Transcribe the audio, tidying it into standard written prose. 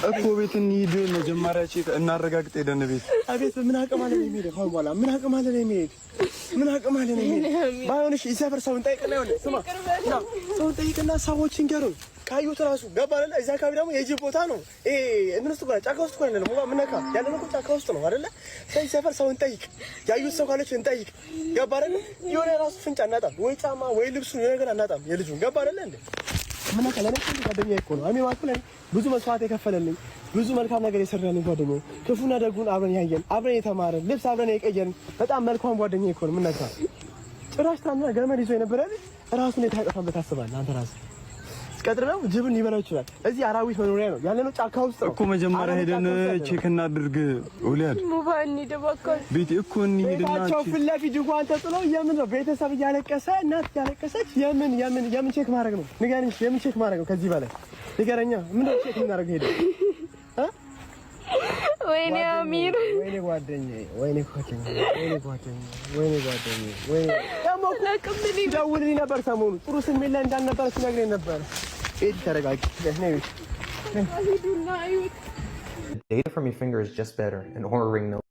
እኮ ቤት እንሂድ መጀመሪያ እናረጋግጥ ሄደን ቤት አቤት ምን አቅም አለ ነው የሚሄድ ካሁን በኋላ ምን አቅም አለ ነው የሚሄድ ባይሆንሽ ይሰፈር ሰውን ጠይቅና ይሆነ ስማ ሰውን ጠይቅና ሰዎችን ገሩን ካዩት ራሱ ገባ አይደለ እዛ አካባቢ ደግሞ የጅብ ቦታ ነው እነሱ ጋር ጫካ ውስጥ ቆይ ነው ምን ነካ ያለነው እኮ ጫካ ውስጥ ነው አይደለ ስለዚህ ሰፈር ሰውን ጠይቅ ያዩት ሰው ካለች እንጠይቅ ገባ አይደለ የሆነ ራሱ ፍንጭ አናጣም ወይ ጫማ ወይ ልብሱ የሆነ ነገር አናጣም የልጁን ገባ አይደለ እንዴ ምን ነካ ለኔ ጓደኛዬ እኮ ነው አሜ ማለት ነው ብዙ መስዋዕት የከፈለልኝ ብዙ መልካም ነገር የሰራልኝ ጓደኛዬ ክፉና ደጉን አብረን ያየን አብረን የተማረን ልብስ አብረን የቀየርን በጣም መልካም ጓደኛዬ እኮ ነው ምን ነካ ጭራሽ ታና ገመድ ይዞ የነበረ ራሱን የታጠፋበት አስባለህ አንተ ራስህ ቀጥር ነው ጅብን ሊበላው ይችላል እዚህ አራዊት መኖሪያ ነው ያለነው ጫካ ውስጥ ነው እኮ መጀመሪያ ሄደን ቼክ እናድርግ ወሊያድ ሙባኒ ደባካው ቤት እኮ እንሂድና ታቸው ፍለፊ ድጓን ተጥለው የምን ነው ቤተሰብ እያለቀሰ እናት እያለቀሰች የምን ቼክ ማድረግ ነው ንገረኝ የምን ቼክ ማድረግ ነው ከዚህ በላይ ንገረኛ ምን ነው ቼክ እናደርግ ሄደ ወይኔ አሚር ወይኔ ጓደኛዬ ወይኔ ደግሞ ለቅምልኝ ደውልልኝ ነበር ሰሞኑ ጥሩ ስሜት ላይ እንዳልነበር ሲነግረኝ ነበር ተረጋጊ Data from your finger is just better. An Oura Ring knows.